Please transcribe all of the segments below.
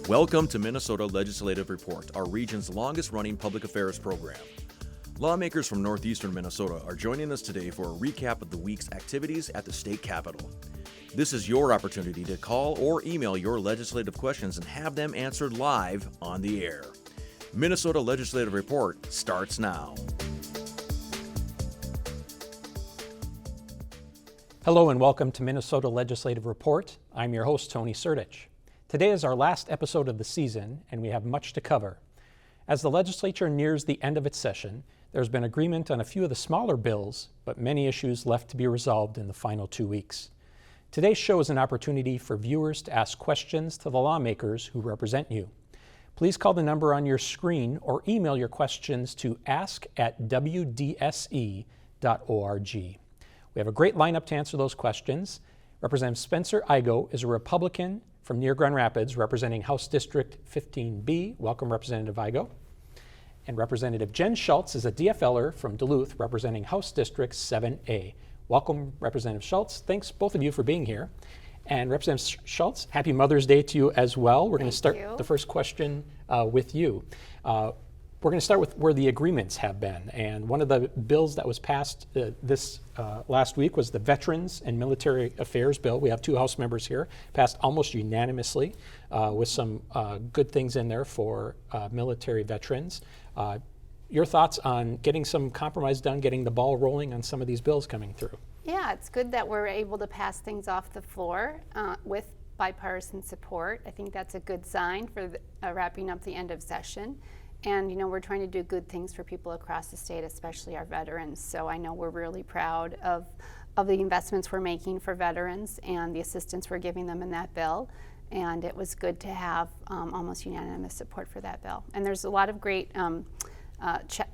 Welcome to Minnesota Legislative Report, our region's longest-running public affairs program. Lawmakers from northeastern Minnesota are joining us today for a recap of the week's activities at the state capitol. This is your opportunity to call or email your legislative questions and have them answered live on the air. Minnesota Legislative Report starts now. Hello and welcome to Minnesota Legislative Report. I'm your host, Tony Sertich. Today is our last episode of the season, and we have much to cover. As the legislature nears the end of its session, there's been agreement on a few of the smaller bills, but many issues left to be resolved in the final 2 weeks. Today's show is an opportunity for viewers to ask questions to the lawmakers who represent you. Please call the number on your screen or email your questions to ask@wdse.org. We have a great lineup to answer those questions. Representative Spencer Igo is a Republican from near Grand Rapids, representing House District 15B. Welcome, Representative Igo. And Representative Jen Schultz is a DFLer from Duluth, representing House District 7A. Welcome, Representative Schultz. Thanks, both of you, for being here. And Representative Schultz, happy Mother's Day to you as well. We're going to start the first question with you. We're going to start with where the agreements have been. And one of the bills that was passed this last week was the Veterans and Military Affairs Bill. We have two House members here, passed almost unanimously with some good things in there for military veterans. Your thoughts on getting some compromise done, getting the ball rolling on some of these bills coming through? Yeah, it's good that we're able to pass things off the floor with bipartisan support. I think that's a good sign for wrapping up the end of session. And you know, we're trying to do good things for people across the state, especially our veterans. So I know we're really proud of the investments we're making for veterans and the assistance we're giving them in that bill. And it was good to have almost unanimous support for that bill. And there's a lot of great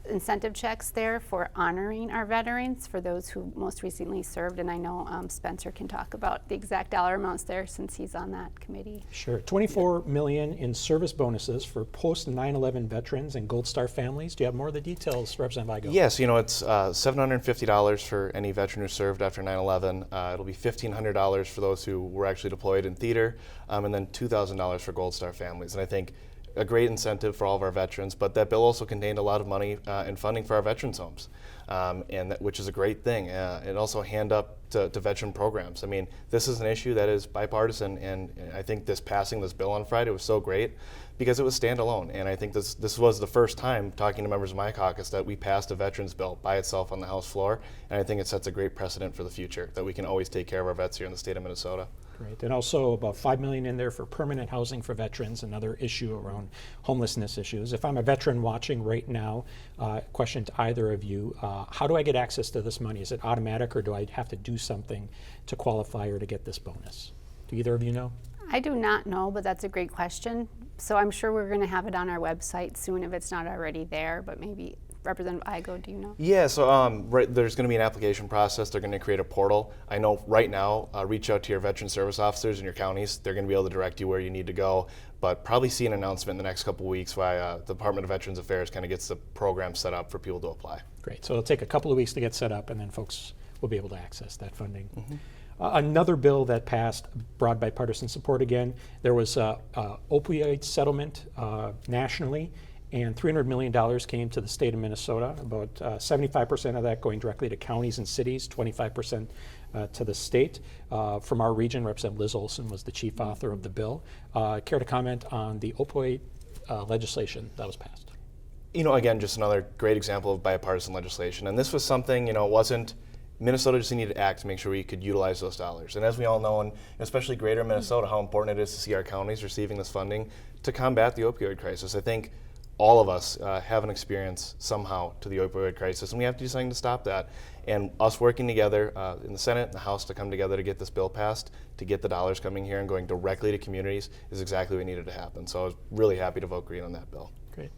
incentive checks there for honoring our veterans, for those who most recently served. And I know Spencer can talk about the exact dollar amounts there since he's on that committee. Sure. $24 million in service bonuses for post 9/11 veterans and Gold Star families. Do you have more of the details, Representative Igo? Yes, you know, it's $750 for any veteran who served after 9/11. It'll be $1,500 for those who were actually deployed in theater, and then $2,000 for Gold Star families. And I think a great incentive for all of our veterans, but that bill also contained a lot of money and funding for our veterans' homes, which is a great thing. And also hand up to veteran programs. I mean, this is an issue that is bipartisan, and I think passing this bill on Friday was so great because it was standalone. And I think this was the first time, talking to members of my caucus, that we passed a veterans bill by itself on the House floor. And I think it sets a great precedent for the future, that we can always take care of our vets here in the state of Minnesota. Great. And also about $5 million in there for permanent housing for veterans, another issue around homelessness issues. If I'm a veteran watching right now, question to either of you, how do I get access to this money? Is it automatic, or do I have to do something to qualify or to get this bonus? Do either of you know? I do not know, but that's a great question. So I'm sure we're going to have it on our website soon if it's not already there, but maybe Representative Igo, do you know? Yeah, so there's going to be an application process. They're going to create a portal. I know right now, reach out to your veteran service officers in your counties. They're going to be able to direct you where you need to go, but probably see an announcement in the next couple of weeks why the Department of Veterans Affairs kind of gets the program set up for people to apply. Great, so it'll take a couple of weeks to get set up, and then folks will be able to access that funding. Mm-hmm. Another bill that passed broad bipartisan support again, there was opioid settlement nationally, and $300 million came to the state of Minnesota, about 75% of that going directly to counties and cities, 25% to the state. From our region, Representative Liz Olson was the chief author of the bill. Care to comment on the opioid legislation that was passed? You know, again, just another great example of bipartisan legislation. And this was something, you know, it wasn't, Minnesota just needed to act to make sure we could utilize those dollars. And as we all know, and especially greater Minnesota, how important it is to see our counties receiving this funding to combat the opioid crisis. I think all of us have an experience somehow to the opioid crisis, and we have to do something to stop that. And us working together in the Senate and the House to come together to get this bill passed, to get the dollars coming here and going directly to communities is exactly what needed to happen. So I was really happy to vote green on that bill. Great.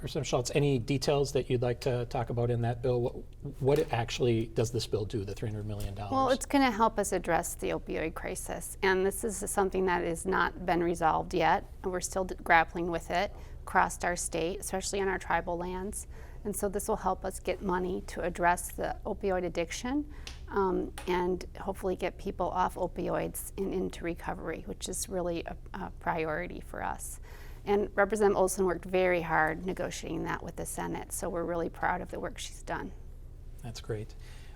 Representative Schultz, any details that you'd like to talk about in that bill? What actually does this bill do, the $300 million? Well, it's going to help us address the opioid crisis. And this is something that has not been resolved yet. And we're still grappling with it across our state, especially on our tribal lands. And so this will help us get money to address the opioid addiction and hopefully get people off opioids and into recovery, which is really a priority for us. And Representative Olson worked very hard negotiating that with the Senate, so we're really proud of the work she's done. That's great.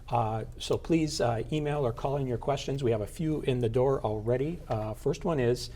So please email or call in your questions. We have a few in the door already. First one is,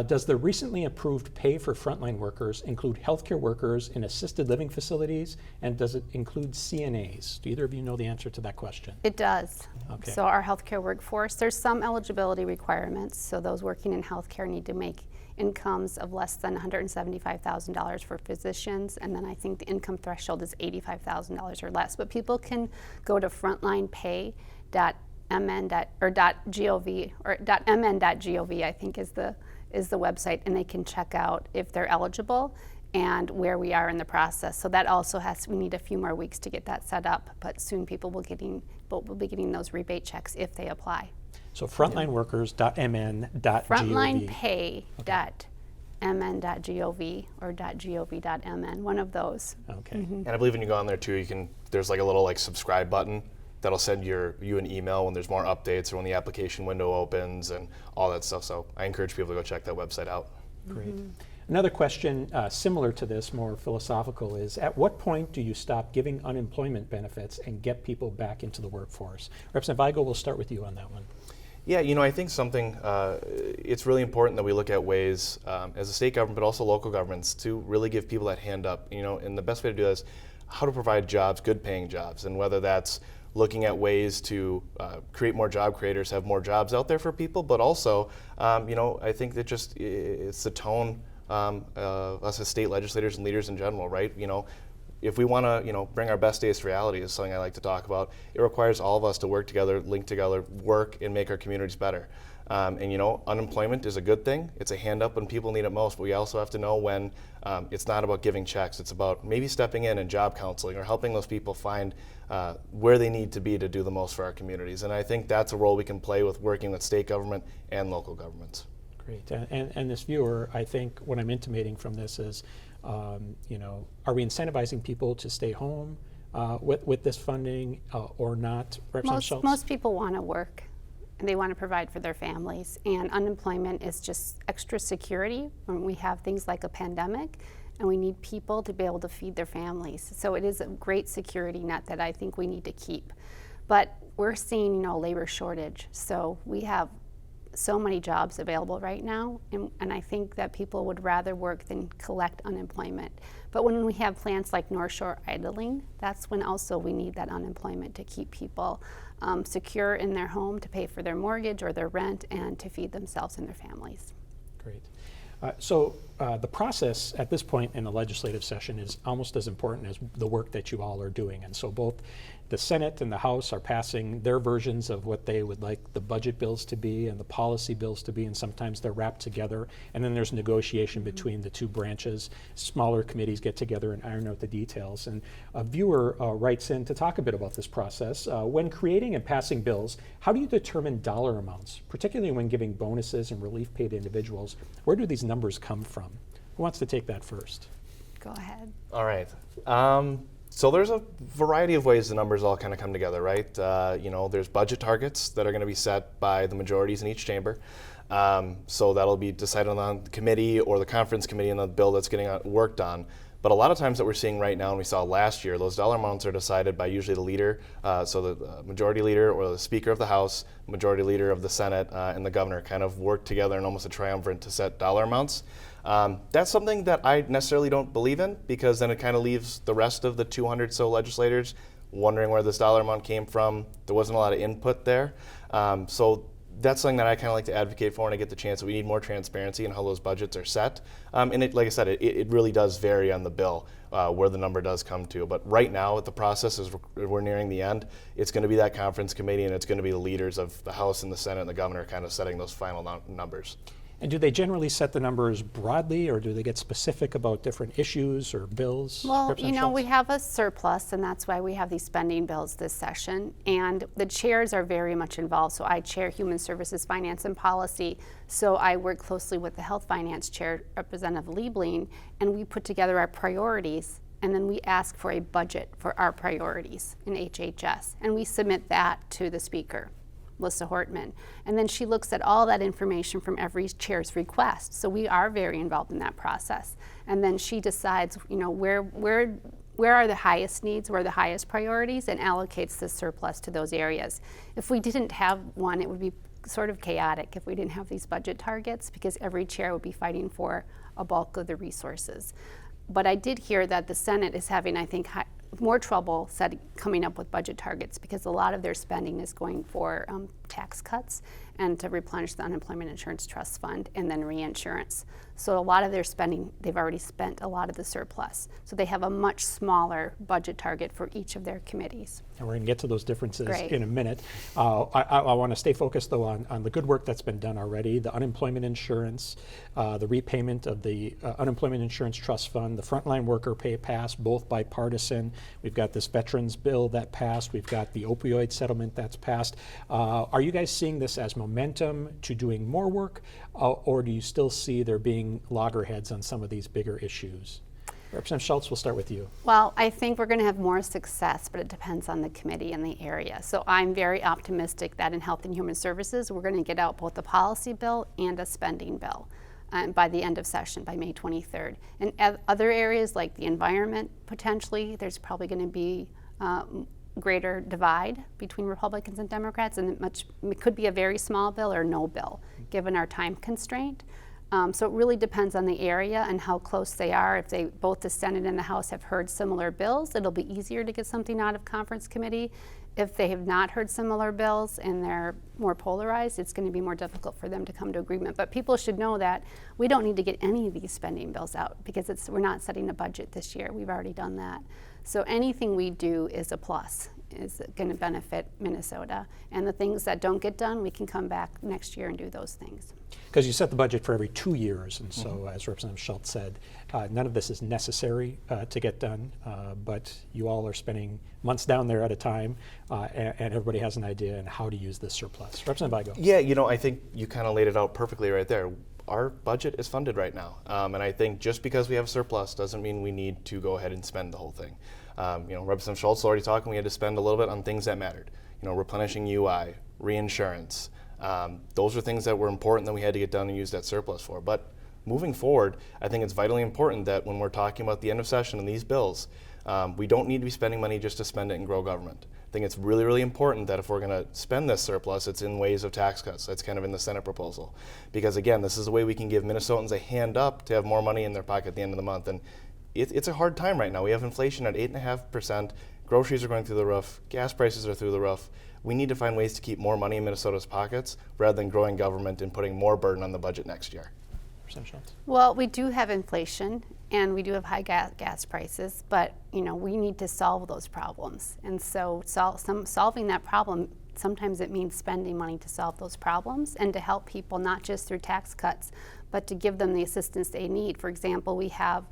does the recently approved pay for frontline workers include healthcare workers in assisted living facilities, and does it include CNAs? Do either of you know the answer to that question? It does. Okay. So our healthcare workforce, there's some eligibility requirements. So those working in healthcare need to make incomes of less than $175,000 for physicians, and then I think the income threshold is $85,000 or less. But people can go to frontlinepay.mn.gov or .mn.gov, I think is the website, and they can check out if they're eligible and where we are in the process. So that also we need a few more weeks to get that set up, but soon people will be getting those rebate checks if they apply. So frontlineworkers.mn.gov. Frontlinepay.mn.gov or .gov.mn, one of those. Okay. And I believe when you go on there too, there's like a little subscribe button that'll send you an email when there's more updates or when the application window opens and all that stuff. So I encourage people to go check that website out. Great. Another question similar to this, more philosophical, is at what point do you stop giving unemployment benefits and get people back into the workforce? Representative Igo, we'll start with you on that one. Yeah, I think it's really important that we look at ways as a state government, but also local governments, to really give people that hand up, and the best way to do that is how to provide jobs, good paying jobs, and whether that's looking at ways to create more job creators, have more jobs out there for people, but also, I think that it's the tone of us as state legislators and leaders in general, right? If we want to, bring our best days to reality, is something I like to talk about. It requires all of us to work together, link together, work, and make our communities better. Unemployment is a good thing. It's a hand up when people need it most, but we also have to know when it's not about giving checks. It's about maybe stepping in and job counseling or helping those people find where they need to be to do the most for our communities. And I think that's a role we can play with working with state government and local governments. Great. And this viewer, I think what I'm intimating from this is, are we incentivizing people to stay home with this funding or not? Most people want to work and they want to provide for their families, and unemployment is just extra security when we have things like a pandemic and we need people to be able to feed their families. So it is a great security net that I think we need to keep. But we're seeing a labor shortage, so we have so many jobs available right now, and I think that people would rather work than collect unemployment. But when we have plants like North Shore idling, that's when also we need that unemployment to keep people secure in their home, to pay for their mortgage or their rent, and to feed themselves and their families. Great. So the process at this point in the legislative session is almost as important as the work that you all are doing. And so both the Senate and the House are passing their versions of what they would like the budget bills to be and the policy bills to be, and sometimes they're wrapped together. And then there's negotiation between the two branches. Smaller committees get together and iron out the details. And a viewer writes in to talk a bit about this process. When creating and passing bills, how do you determine dollar amounts, particularly when giving bonuses and relief paid to individuals? Where do these numbers come from? Who wants to take that first? Go ahead. All right. So there's a variety of ways the numbers all kind of come together, right? There's budget targets that are going to be set by the majorities in each chamber. So that'll be decided on the committee or the conference committee and the bill that's getting worked on. But a lot of times that we're seeing right now, and we saw last year, those dollar amounts are decided by usually the leader, so the majority leader or the Speaker of the House, majority leader of the Senate, and the governor kind of work together in almost a triumvirate to set dollar amounts. That's something that I necessarily don't believe in, because then it kind of leaves the rest of the 200 so legislators wondering where this dollar amount came from. There wasn't a lot of input there. So that's something that I kind of like to advocate for when I get the chance. That we need more transparency in how those budgets are set. And like I said, it really does vary on the bill where the number does come to. But right now, with the process, as we're nearing the end, it's going to be that conference committee, and it's going to be the leaders of the House and the Senate and the governor kind of setting those final numbers. And do they generally set the numbers broadly, or do they get specific about different issues or bills? Well, we have a surplus, and that's why we have these spending bills this session. And the chairs are very much involved. So I chair Human Services, Finance, and Policy. So I work closely with the Health Finance Chair, Representative Liebling, and we put together our priorities. and then we ask for a budget for our priorities in HHS, and we submit that to the speaker, Melissa Hortman. And then she looks at all that information from every chair's request. So we are very involved in that process. And then she decides, where are the highest needs, where are the highest priorities, and allocates the surplus to those areas. If we didn't have one, it would be sort of chaotic if we didn't have these budget targets, because every chair would be fighting for a bulk of the resources. But I did hear that the Senate is having, I think, more trouble coming up with budget targets, because a lot of their spending is going for tax cuts and to replenish the Unemployment Insurance Trust Fund and then reinsurance. So a lot of their spending, they've already spent a lot of the surplus. So they have a much smaller budget target for each of their committees. And we're going to get to those differences Great. in a minute. I want to stay focused, though, on the good work that's been done already, the unemployment insurance, the repayment of the Unemployment Insurance Trust Fund, the frontline worker pay passed, both bipartisan. We've got this veterans bill that passed. We've got the opioid settlement that's passed. Are you guys seeing this as momentum to doing more work, or do you still see there being loggerheads on some of these bigger issues? Representative Schultz, we'll start with you. Well, I think we're going to have more success, but it depends on the committee and the area. So I'm very optimistic that in Health and Human Services, we're going to get out both a policy bill and a spending bill by the end of session, by May 23rd. And other areas like the environment, potentially, there's probably going to be greater divide between Republicans and Democrats, and it could be a very small bill or no bill, given our time constraint. So it really depends on the area and how close they are. If both the Senate and the House have heard similar bills, it'll be easier to get something out of conference committee. If they have not heard similar bills and they're more polarized, it's going to be more difficult for them to come to agreement. But people should know that we don't need to get any of these spending bills out, because we're not setting a budget this year. We've already done that. So anything we do is a plus, is going to benefit Minnesota. And the things that don't get done, we can come back next year and do those things. Because you set the budget for every 2 years, and so as Representative Schultz said, none of this is necessary to get done, but you all are spending months down there at a time, and everybody has an idea on how to use this surplus. Representative Igo. Yeah, I think you kind of laid it out perfectly right there. Our budget is funded right now, and I think just because we have a surplus doesn't mean we need to go ahead and spend the whole thing. Representative Schultz already talking, we had to spend a little bit on things that mattered. Replenishing UI, reinsurance. Those are things that were important that we had to get done and use that surplus for. But moving forward, I think it's vitally important that when we're talking about the end of session and these bills, we don't need to be spending money just to spend it and grow government. I think it's really, really important that if we're going to spend this surplus, it's in ways of tax cuts. That's kind of in the Senate proposal. Because again, this is a way we can give Minnesotans a hand up to have more money in their pocket at the end of the month. And it's a hard time right now. We have inflation at 8.5%. Groceries are going through the roof. Gas prices are through the roof. We need to find ways to keep more money in Minnesota's pockets rather than growing government and putting more burden on the budget next year. Well, we do have inflation and we do have high gas prices, but we need to solve those problems. And so solving that problem, sometimes it means spending money to solve those problems and to help people not just through tax cuts, but to give them the assistance they need. For example, we have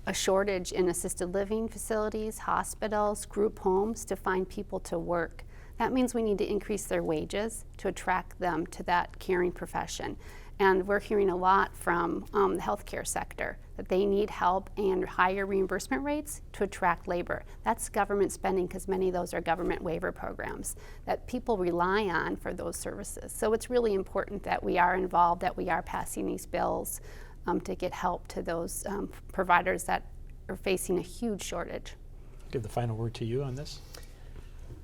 a shortage in assisted living facilities, hospitals, group homes to find people to work. That means we need to increase their wages to attract them to that caring profession. And we're hearing a lot from the healthcare sector that they need help and higher reimbursement rates to attract labor. That's government spending, because many of those are government waiver programs that people rely on for those services. So it's really important that we are involved, that we are passing these bills to get help to those providers that are facing a huge shortage. Give the final word to you on this.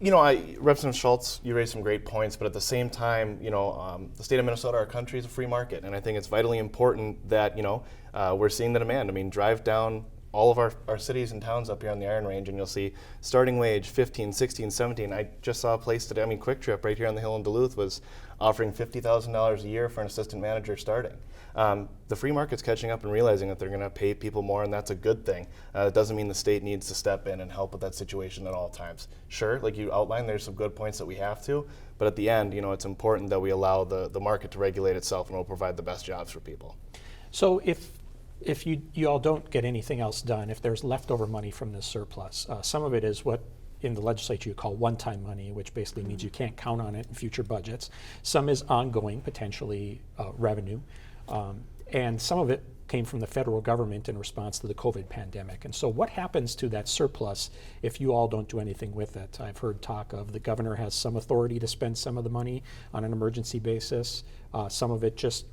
Representative Schultz, you raised some great points, but at the same time, the state of Minnesota, our country, is a free market, and I think it's vitally important that, we're seeing the demand. I mean, drive down all of our cities and towns up here on the Iron Range, and you'll see starting wage 15, 16, 17. I just saw a place today, Quick Trip right here on the hill in Duluth was offering $50,000 a year for an assistant manager starting. The free market's catching up and realizing that they're going to pay people more, and that's a good thing. It doesn't mean the state needs to step in and help with that situation at all times. Sure, like you outlined, there's some good points that we have to, but at the end, it's important that we allow the market to regulate itself, and it will provide the best jobs for people. So if you all don't get anything else done, if there's leftover money from this surplus, some of it is what in the legislature you call one-time money, which basically means you can't count on it in future budgets. Some is ongoing, potentially revenue. And some of it came from the federal government in response to the COVID pandemic. And so what happens to that surplus if you all don't do anything with it? I've heard talk of the governor has some authority to spend some of the money on an emergency basis. Some of it just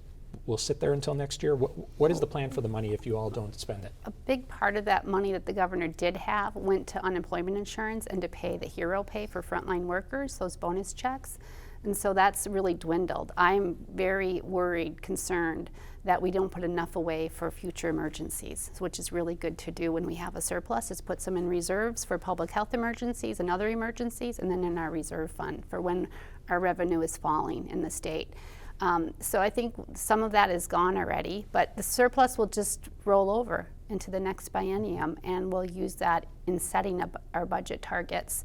will sit there until next year. What is the plan for the money if you all don't spend it? A big part of that money that the governor did have went to unemployment insurance and to pay the hero pay for frontline workers, those bonus checks. And so that's really dwindled. I'm very worried, concerned that we don't put enough away for future emergencies, which is really good to do when we have a surplus, is put some in reserves for public health emergencies and other emergencies, and then in our reserve fund for when our revenue is falling in the state. So I think some of that is gone already, but the surplus will just roll over into the next biennium, and we'll use that in setting up our budget targets.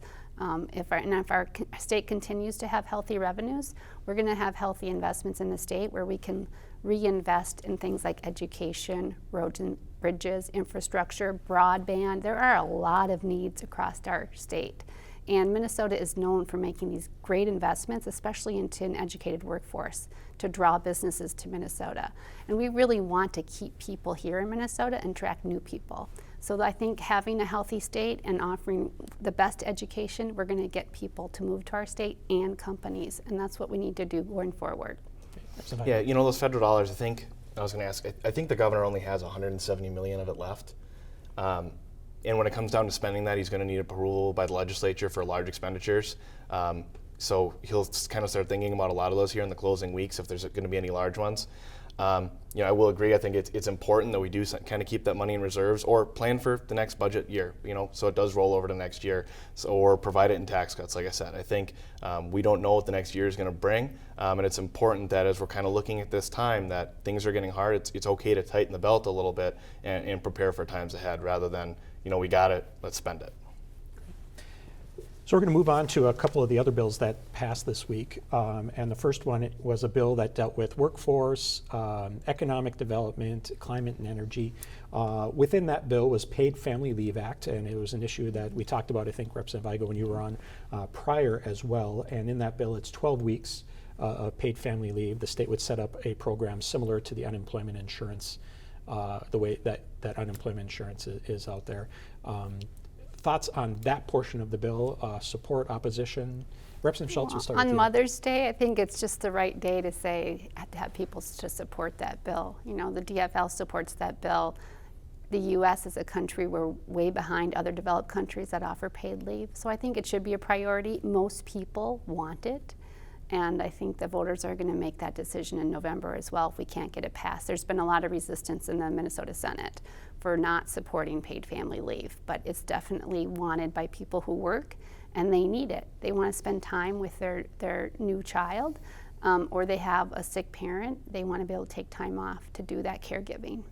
If our state continues to have healthy revenues, we're going to have healthy investments in the state where we can reinvest in things like education, roads and bridges, infrastructure, broadband. There are a lot of needs across our state. And Minnesota is known for making these great investments, especially into an educated workforce, to draw businesses to Minnesota. And we really want to keep people here in Minnesota and attract new people. So I think having a healthy state and offering the best education, we're going to get people to move to our state and companies. And that's what we need to do going forward. Yeah, you know, those federal dollars, I think the governor only has 170 million of it left. And when it comes down to spending that, he's going to need approval by the legislature for large expenditures. So he'll kind of start thinking about a lot of those here in the closing weeks if there's going to be any large ones. You know, I will agree. I think it's important that we do kind of keep that money in reserves or plan for the next budget year, you know, so it does roll over to next year, or provide it in tax cuts, like I said. I think we don't know what the next year is going to bring, and it's important that as we're kind of looking at this time that things are getting hard, it's okay to tighten the belt a little bit and prepare for times ahead rather than, you know, we got it, let's spend it. So we're going to move on to a couple of the other bills that passed this week. And the first one was a bill that dealt with workforce, economic development, climate and energy. Within that bill was Paid Family Leave Act, and it was an issue that we talked about, I think, Representative Igo, when you were on prior as well. And in that bill, it's 12 weeks of paid family leave. The state would set up a program similar to the unemployment insurance, the way that unemployment insurance is out there. Thoughts on that portion of the bill? Support, opposition? Representative Schultz, we'll start with you. On Mother's Day, I think it's just the right day to say, to have people to support that bill. You know, the DFL supports that bill. The U.S. is a country we're way behind other developed countries that offer paid leave. So I think it should be a priority. Most people want it. And I think the voters are going to make that decision in November as well if we can't get it passed. There's been a lot of resistance in the Minnesota Senate for not supporting paid family leave, but it's definitely wanted by people who work and they need it. They want to spend time with their new child, or they have a sick parent. They want to be able to take time off to do that caregiving.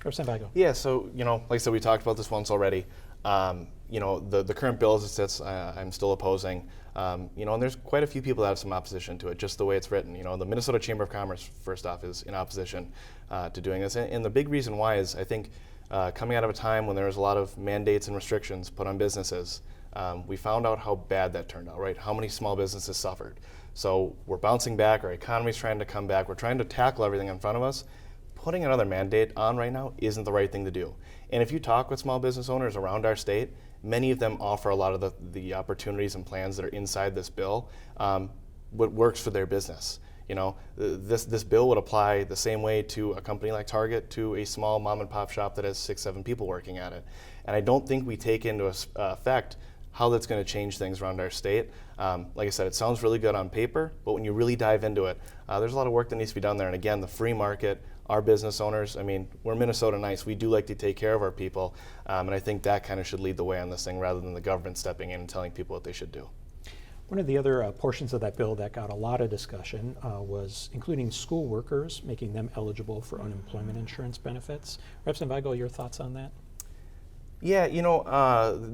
Representative Igo. Yeah, so, you know, like I said, we talked about this once already. You know, the current bill as it sits, I'm still opposing. You know, and there's quite a few people that have some opposition to it, just the way it's written. You know, the Minnesota Chamber of Commerce, first off, is in opposition to doing this. And the big reason why is, I think, coming out of a time when there was a lot of mandates and restrictions put on businesses, we found out how bad that turned out, right? How many small businesses suffered. So we're bouncing back, our economy's trying to come back, we're trying to tackle everything in front of us. Putting another mandate on right now isn't the right thing to do. And if you talk with small business owners around our state, many of them offer a lot of the opportunities and plans that are inside this bill, what works for their business. You know, this bill would apply the same way to a company like Target, to a small mom and pop shop that has 6-7 people working at it. And I don't think we take into effect how that's going to change things around our state. Like I said, it sounds really good on paper, but when you really dive into it, there's a lot of work that needs to be done there. And again, the free market, our business owners, I mean, we're Minnesota nice. We do like to take care of our people. And I think that kind of should lead the way on this thing rather than the government stepping in and telling people what they should do. One of the other portions of that bill that got a lot of discussion was including school workers, making them eligible for unemployment insurance benefits. Representative Igo, your thoughts on that? Yeah, you know,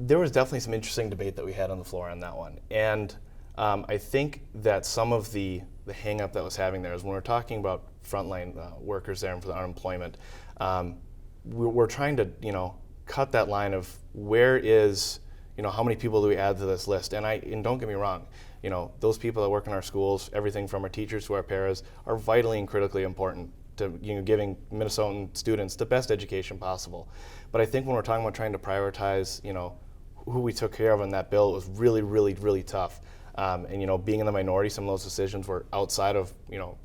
there was definitely some interesting debate that we had on the floor on that one. And I think that some of the hang up that was having there is when we're talking about frontline workers there and for the unemployment, we're trying to, you know, cut that line of where is, you know, how many people do we add to this list? And don't get me wrong, you know, those people that work in our schools, everything from our teachers to our paras, are vitally and critically important. to giving Minnesotan students the best education possible. But I think when we're talking about trying to prioritize, who we took care of in that bill, it was really, really, really tough. And being in the minority, some of those decisions were outside of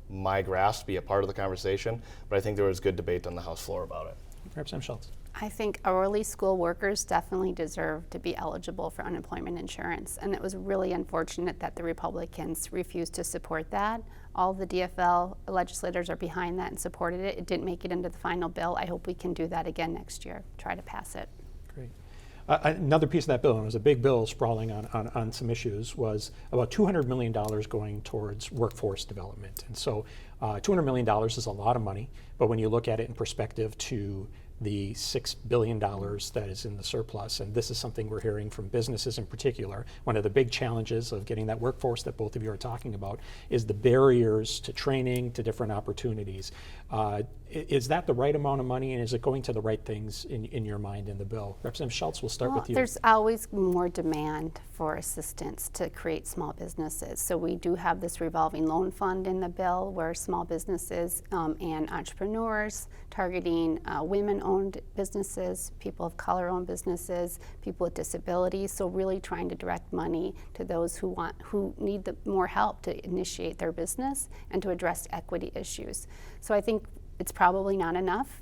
my grasp to be a part of the conversation. But I think there was good debate on the House floor about it. Representative Schultz. I think hourly school workers definitely deserve to be eligible for unemployment insurance, and it was really unfortunate that the Republicans refused to support that. All the DFL legislators are behind that and supported it. It didn't make it into the final bill. I hope we can do that again next year, try to pass it. Great. Another piece of that bill, and it was a big bill sprawling on some issues, was about $200 million going towards workforce development. And so $200 million is a lot of money, but when you look at it in perspective to the $6 billion that is in the surplus, and this is something we're hearing from businesses in particular. One of the big challenges of getting that workforce that both of you are talking about is the barriers to training, to different opportunities. Is that the right amount of money, and is it going to the right things in your mind in the bill? Representative Schultz, we'll start with you. There's always more demand for assistance to create small businesses. So we do have this revolving loan fund in the bill where small businesses and entrepreneurs targeting women-owned businesses, people of color-owned businesses, people with disabilities. So really trying to direct money to those who need more help to initiate their business and to address equity issues. So I think it's probably not enough.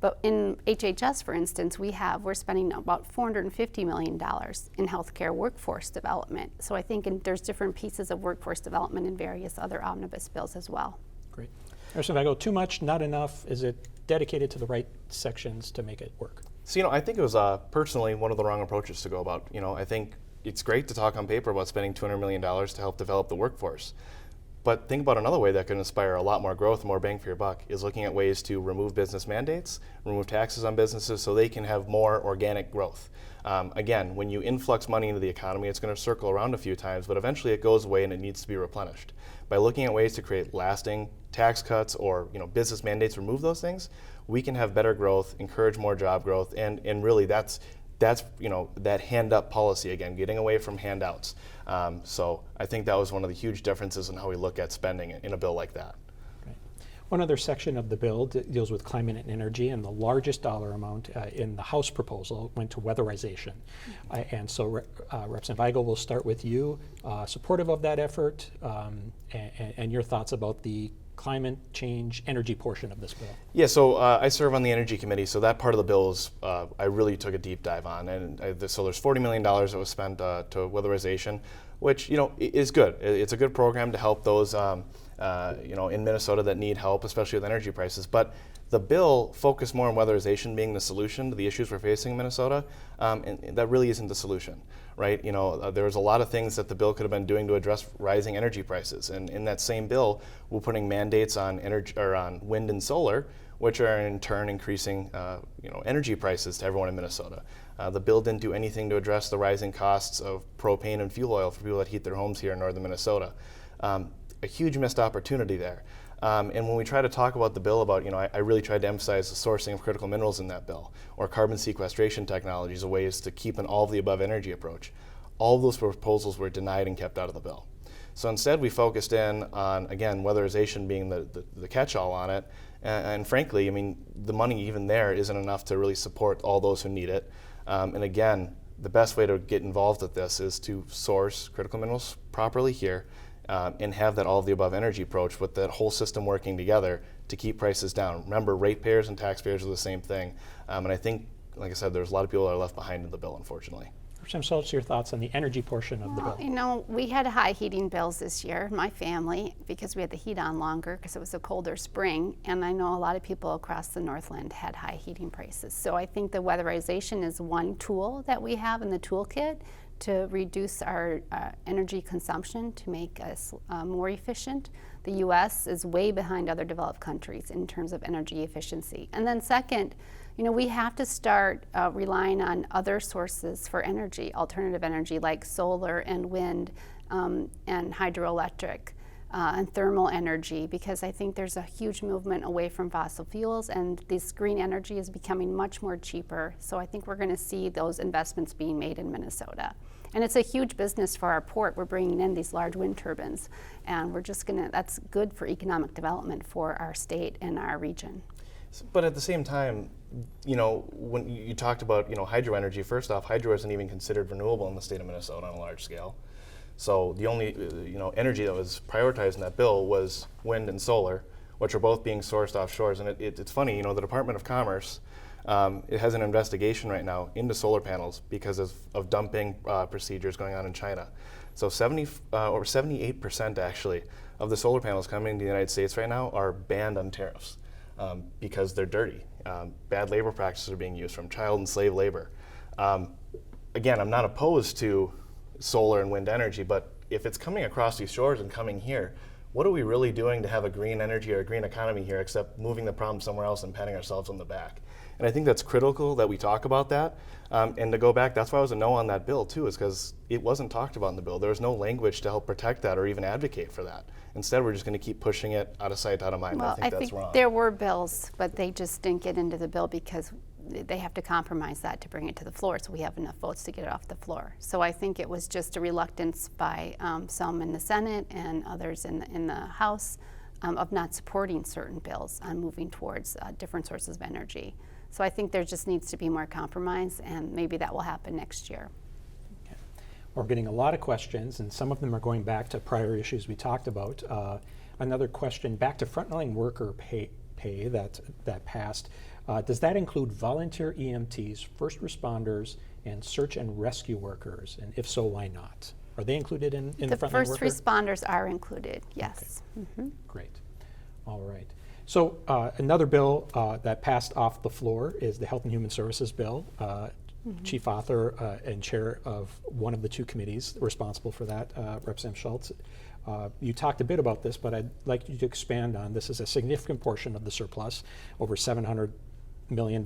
But in HHS, for instance, we're spending about $450 million in healthcare workforce development. So I think there's different pieces of workforce development in various other omnibus bills as well. Great. So if I go too much, not enough, is it dedicated to the right sections to make it work? So, I think it was personally one of the wrong approaches to go about. I think it's great to talk on paper about spending $200 million to help develop the workforce. But think about another way that could inspire a lot more growth, more bang for your buck, is looking at ways to remove business mandates, remove taxes on businesses so they can have more organic growth. Again, when you influx money into the economy, it's going to circle around a few times, but eventually it goes away and it needs to be replenished. By looking at ways to create lasting tax cuts or business mandates, remove those things, we can have better growth, encourage more job growth, and really that's that hand-up policy again, getting away from handouts. So I think that was one of the huge differences in how we look at spending in a bill like that. Right. One other section of the bill deals with climate and energy, and the largest dollar amount in the House proposal went to weatherization. And so Representative Igo, we'll start with you. Supportive of that effort, and your thoughts about the climate change energy portion of this bill. Yeah, so I serve on the Energy Committee, so that part of the bill is I really took a deep dive on, and so there's $40 million that was spent to weatherization, which is good. It's a good program to help those in Minnesota that need help, especially with energy prices. But the bill focused more on weatherization being the solution to the issues we're facing in Minnesota, and that really isn't the solution, right? There's a lot of things that the bill could have been doing to address rising energy prices, and in that same bill, we're putting mandates on energy or on wind and solar, which are in turn increasing, energy prices to everyone in Minnesota. The bill didn't do anything to address the rising costs of propane and fuel oil for people that heat their homes here in northern Minnesota. A huge missed opportunity there. And when we try to talk about the bill about, I really tried to emphasize the sourcing of critical minerals in that bill, or carbon sequestration technologies, or ways to keep an all-of-the-above energy approach. All of those proposals were denied and kept out of the bill. So instead, we focused in on, again, weatherization being the catch-all on it. And frankly, the money even there isn't enough to really support all those who need it. And again, the best way to get involved with this is to source critical minerals properly here, and have that all-of-the-above energy approach with that whole system working together to keep prices down. Remember, ratepayers and taxpayers are the same thing. And I think, like I said, there's a lot of people that are left behind in the bill, unfortunately. Representative Schultz, your thoughts on the energy portion of the bill? We had high heating bills this year, my family, because we had the heat on longer because it was a colder spring, and I know a lot of people across the Northland had high heating prices. So I think the weatherization is one tool that we have in the toolkit to reduce our energy consumption, to make us more efficient. The U.S. is way behind other developed countries in terms of energy efficiency. And then second, we have to start relying on other sources for energy, alternative energy like solar and wind and hydroelectric and thermal energy, because I think there's a huge movement away from fossil fuels, and this green energy is becoming much more cheaper. So I think we're going to see those investments being made in Minnesota. And it's a huge business for our port. We're bringing in these large wind turbines, and we're just that's good for economic development for our state and our region. But at the same time, when you talked about, hydro energy, first off, hydro isn't even considered renewable in the state of Minnesota on a large scale. So the only, energy that was prioritized in that bill was wind and solar, which are both being sourced offshores. And it's funny, the Department of Commerce, it has an investigation right now into solar panels because of dumping procedures going on in China. So 78% actually of the solar panels coming into the United States right now are banned on tariffs because they're dirty. Bad labor practices are being used from child and slave labor. Again, I'm not opposed to solar and wind energy, but if it's coming across these shores and coming here, what are we really doing to have a green energy or a green economy here except moving the problem somewhere else and patting ourselves on the back? And I think that's critical that we talk about that. And to go back, that's why I was a no on that bill too, is because it wasn't talked about in the bill. There was no language to help protect that or even advocate for that. Instead, we're just going to keep pushing it out of sight, out of mind. Well, I think that's wrong. There were bills, but they just didn't get into the bill because they have to compromise that to bring it to the floor, so we have enough votes to get it off the floor. So I think it was just a reluctance by some in the Senate and others in the House of not supporting certain bills on moving towards different sources of energy. So I think there just needs to be more compromise, and maybe that will happen next year. Okay. We're getting a lot of questions, and some of them are going back to prior issues we talked about. Another question back to frontline worker pay that passed. Does that include volunteer EMTs, first responders, and search and rescue workers? And if so, why not? Are they included in the frontline worker? The first responders are included, yes. Okay. Mm-hmm. Great. All right. So another bill that passed off the floor is the Health and Human Services bill. Chief author and chair of one of the two committees responsible for that, Representative Schultz. You talked a bit about this, but I'd like you to expand on this. Is a significant portion of the surplus, over $700 million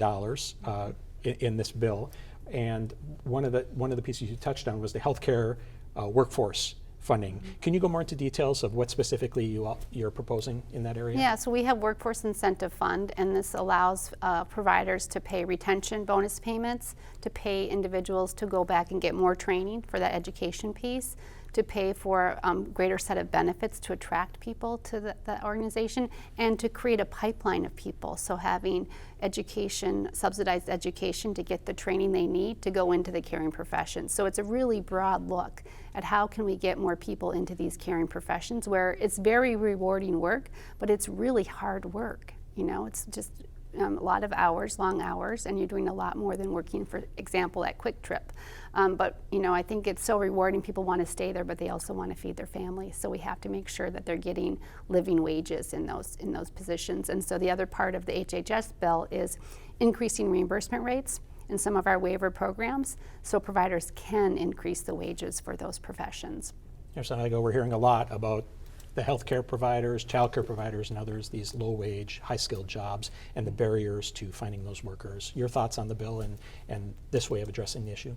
in this bill. And one of the pieces you touched on was the healthcare workforce funding. Can you go more into details of what specifically you're proposing in that area? Yeah, so we have Workforce Incentive Fund, and this allows providers to pay retention bonus payments, to pay individuals to go back and get more training for that education piece, to pay for greater set of benefits to attract people to the organization, and to create a pipeline of people. So having education, subsidized education to get the training they need to go into the caring professions. So it's a really broad look at how can we get more people into these caring professions where it's very rewarding work, but it's really hard work. It's just a lot of hours, long hours, and you're doing a lot more than working, for example, at Quick Trip. But I think it's so rewarding. People want to stay there, but they also want to feed their families. So we have to make sure that they're getting living wages in those positions. And so the other part of the HHS bill is increasing reimbursement rates in some of our waiver programs, so providers can increase the wages for those professions. We're hearing a lot about the healthcare providers, childcare providers, and others, these low-wage, high-skilled jobs, and the barriers to finding those workers. Your thoughts on the bill and this way of addressing the issue?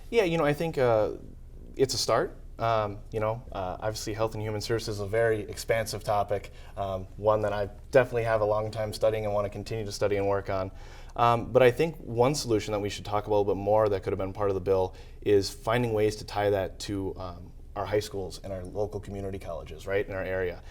Yeah, I think it's a start. Obviously Health and Human Services is a very expansive topic, one that I definitely have a long time studying and want to continue to study and work on. But I think one solution that we should talk about a little bit more that could have been part of the bill is finding ways to tie that to our high schools and our local community colleges, right, in our area.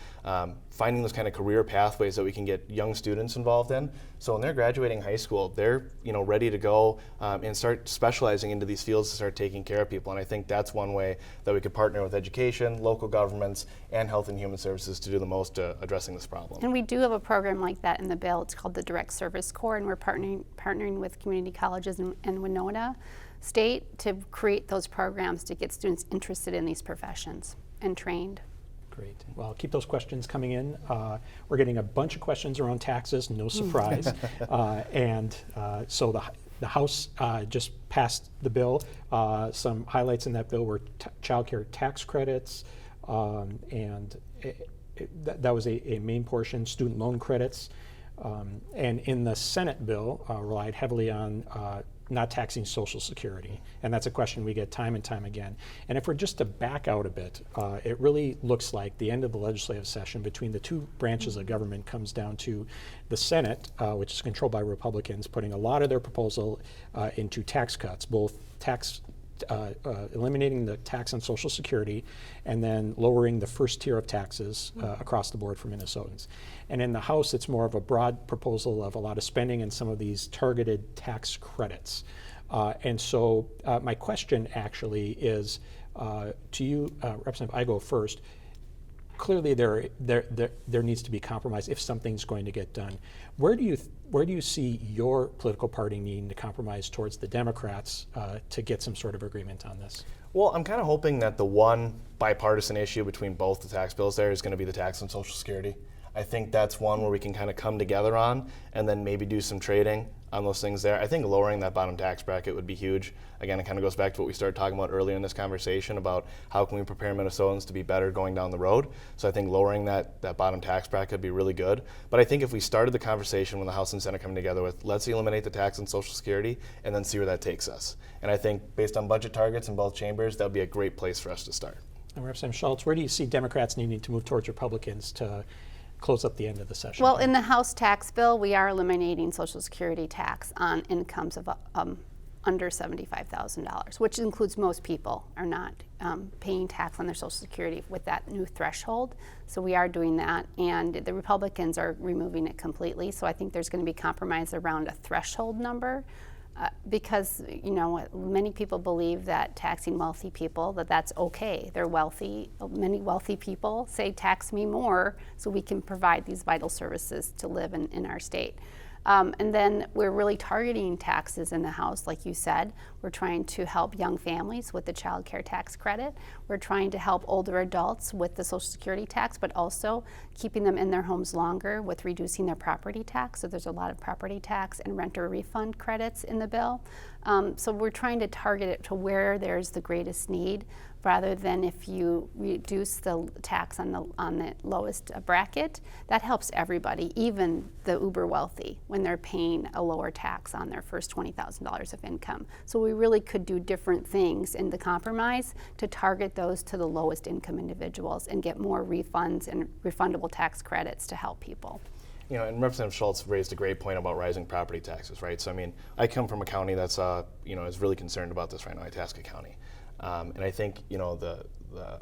Finding those kind of career pathways that we can get young students involved in. So when they're graduating high school, they're ready to go and start specializing into these fields to start taking care of people. And I think that's one way that we could partner with education, local governments, and Health and Human Services to do the most addressing this problem. And we do have a program like that in the bill. It's called the Direct Service Corps, and we're partnering with community colleges in Winona State to create those programs to get students interested in these professions and trained. Great. Well, keep those questions coming in. We're getting a bunch of questions around taxes, no surprise. So the House just passed the bill. Some highlights in that bill were child care tax credits, and that was a main portion, student loan credits. And in the Senate bill, relied heavily on not taxing Social Security. And that's a question we get time and time again. And if we're just to back out a bit, it really looks like the end of the legislative session between the two branches of government comes down to the Senate, which is controlled by Republicans, putting a lot of their proposal into tax cuts, both tax eliminating the tax on Social Security and then lowering the first tier of taxes across the board for Minnesotans. And in the House, it's more of a broad proposal of a lot of spending and some of these targeted tax credits. And so my question actually is to you, Representative Igo, first. Clearly, there needs to be compromise if something's going to get done. Where do you see your political party needing to compromise towards the Democrats to get some sort of agreement on this? Well, I'm kind of hoping that the one bipartisan issue between both the tax bills there is going to be the tax on Social Security. I think that's one where we can kind of come together on and then maybe do some trading on those things there. I think lowering that bottom tax bracket would be huge. Again, it kind of goes back to what we started talking about earlier in this conversation about how can we prepare Minnesotans to be better going down the road. So I think lowering that bottom tax bracket would be really good. But I think if we started the conversation when the House and Senate come together with, let's eliminate the tax on Social Security and then see where that takes us. And I think based on budget targets in both chambers, that would be a great place for us to start. And Representative Schultz, where do you see Democrats needing to move towards Republicans to close up the end of the session? Well, in the House tax bill, we are eliminating Social Security tax on incomes of under $75,000, which includes most people are not paying tax on their Social Security with that new threshold. So we are doing that, and the Republicans are removing it completely. So I think there's going to be compromise around a threshold number. Because many people believe that taxing wealthy people, that's okay. They're wealthy. Many wealthy people say tax me more so we can provide these vital services to live in our state. And then we're really targeting taxes in the House, like you said. We're trying to help young families with the child care tax credit. We're trying to help older adults with the Social Security tax, but also keeping them in their homes longer with reducing their property tax. So there's a lot of property tax and renter refund credits in the bill. So we're trying to target it to where there's the greatest need, rather than if you reduce the tax on the lowest bracket, that helps everybody, even the uber wealthy, when they're paying a lower tax on their first $20,000 of income. So we really could do different things in the compromise to target those to the lowest income individuals and get more refunds and refundable tax credits to help people. And Representative Schultz raised a great point about rising property taxes, right? So, I come from a county that's, is really concerned about this right now, Itasca County. And I think, the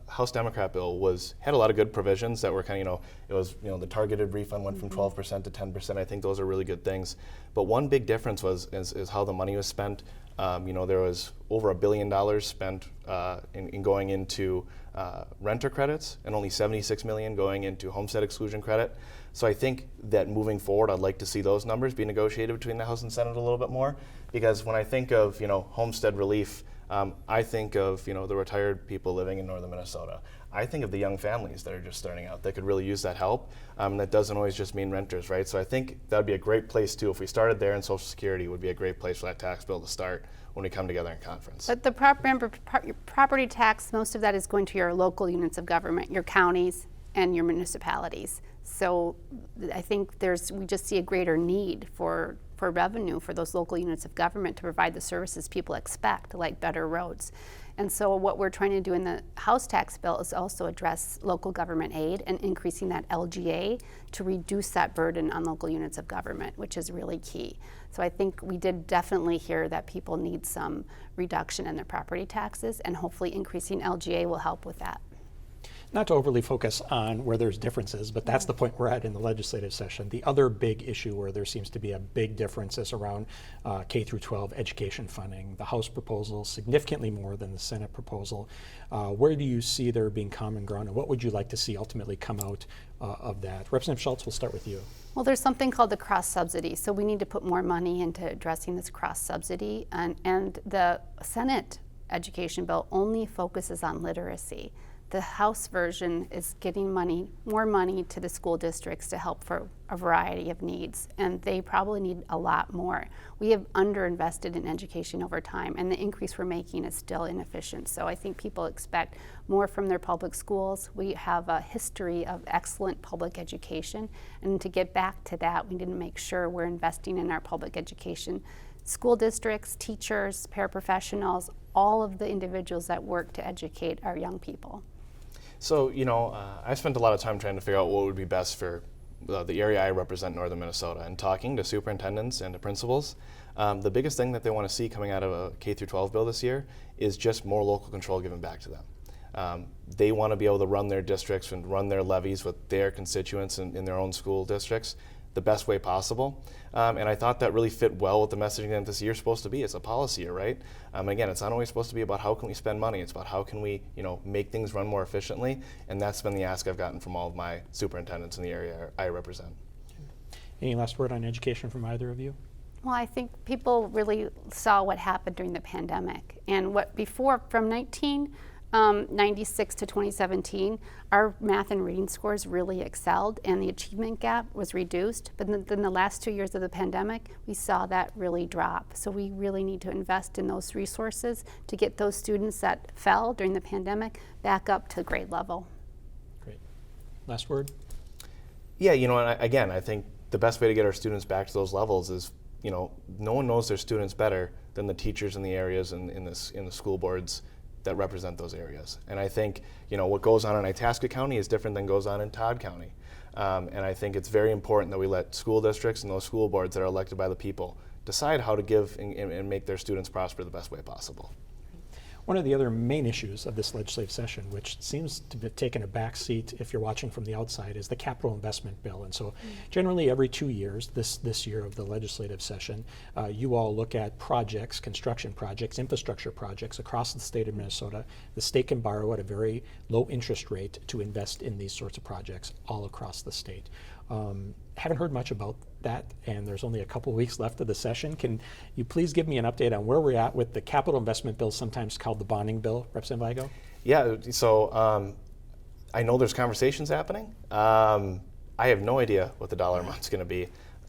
House Democrat bill had a lot of good provisions that were kind of, it was, the targeted refund went from 12% to 10%. I think those are really good things. But one big difference is how the money was spent. There was over $1 billion spent in going into renter credits and only $76 million going into homestead exclusion credit. So I think that moving forward, I'd like to see those numbers be negotiated between the House and Senate a little bit more, because when I think of, homestead relief, I think of, the retired people living in northern Minnesota. I think of the young families that are just starting out that could really use that help. That doesn't always just mean renters, right? So I think that would be a great place too. If we started there, and Social Security would be a great place for that tax bill to start when we come together in conference. But your property tax, most of that is going to your local units of government, your counties and your municipalities. So I think we just see a greater need for revenue for those local units of government to provide the services people expect, like better roads. And so what we're trying to do in the House tax bill is also address local government aid and increasing that LGA to reduce that burden on local units of government, which is really key. So I think we did definitely hear that people need some reduction in their property taxes, and hopefully increasing LGA will help with that. Not to overly focus on where there's differences, but that's the point we're at in the legislative session. The other big issue where there seems to be a big difference is around K through 12 education funding. The House proposal significantly more than the Senate proposal. Where do you see there being common ground, and what would you like to see ultimately come out of that? Representative Schultz, we'll start with you. Well, there's something called the cross subsidy, so we need to put more money into addressing this cross subsidy, and the Senate education bill only focuses on literacy. The House version is getting more money to the school districts to help for a variety of needs, and they probably need a lot more. We have underinvested in education over time, and the increase we're making is still inefficient. So I think people expect more from their public schools. We have a history of excellent public education, and to get back to that, we need to make sure we're investing in our public education. School districts, teachers, paraprofessionals, all of the individuals that work to educate our young people. So, I spent a lot of time trying to figure out what would be best for the area I represent, northern Minnesota, and talking to superintendents and to principals, the biggest thing that they want to see coming out of a K through 12 bill this year is just more local control given back to them. They want to be able to run their districts and run their levies with their constituents in their own school districts the best way possible. And I thought that really fit well with the messaging that this year's supposed to be. It's a policy year, right? Again, it's not always supposed to be about how can we spend money. It's about how can we, make things run more efficiently. And that's been the ask I've gotten from all of my superintendents in the area I represent. Any last word on education from either of you? Well, I think people really saw what happened during the pandemic. And from 1996 to 2017, our math and reading scores really excelled and the achievement gap was reduced. But then the last 2 years of the pandemic, we saw that really drop. So we really need to invest in those resources to get those students that fell during the pandemic back up to grade level. Great. Last word? Yeah, again, I think the best way to get our students back to those levels is, no one knows their students better than the teachers in the areas and in the school boards that represent those areas. And I think, what goes on in Itasca County is different than goes on in Todd County. And I think it's very important that we let school districts and those school boards that are elected by the people decide how to give and make their students prosper the best way possible. One of the other main issues of this legislative session, which seems to have taken a back seat if you're watching from the outside, is the capital investment bill. And so generally every 2 years, this year of the legislative session, you all look at projects, construction projects, infrastructure projects across the state of Minnesota. The state can borrow at a very low interest rate to invest in these sorts of projects all across the state. Haven't heard much about that, and there's only a couple weeks left of the session. Can you please give me an update on where we're at with the capital investment bill, sometimes called the bonding bill, Representative Igo? Yeah, so I know there's conversations happening. I have no idea what the dollar amount's going to be,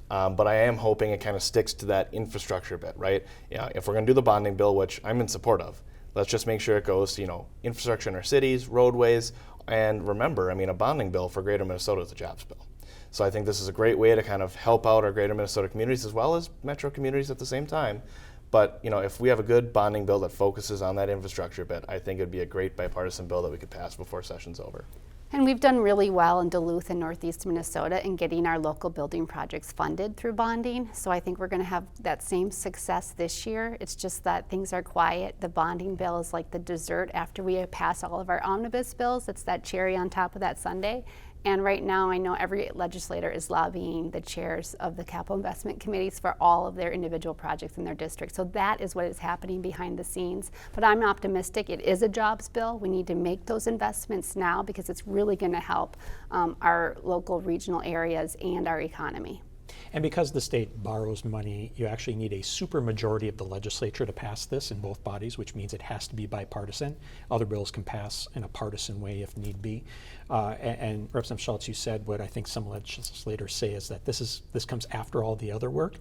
but I am hoping it kind of sticks to that infrastructure bit, right? If we're going to do the bonding bill, which I'm in support of, let's just make sure it goes to, infrastructure in our cities, roadways, and remember, a bonding bill for Greater Minnesota is a jobs bill. So I think this is a great way to kind of help out our Greater Minnesota communities as well as metro communities at the same time. But if we have a good bonding bill that focuses on that infrastructure bit, I think it'd be a great bipartisan bill that we could pass before session's over. And we've done really well in Duluth and Northeast Minnesota in getting our local building projects funded through bonding. So I think we're going to have that same success this year. It's just that things are quiet. The bonding bill is like the dessert after we pass all of our omnibus bills. It's that cherry on top of that sundae. And right now, I know every legislator is lobbying the chairs of the capital investment committees for all of their individual projects in their district. So that is what is happening behind the scenes. But I'm optimistic. It is a jobs bill. We need to make those investments now because it's really going to help our local regional areas and our economy. And because the state borrows money, you actually need a supermajority of the legislature to pass this in both bodies, which means it has to be bipartisan. Other bills can pass in a partisan way if need be. And Representative Schultz, you said what I think some legislators say is that this comes after all the other work.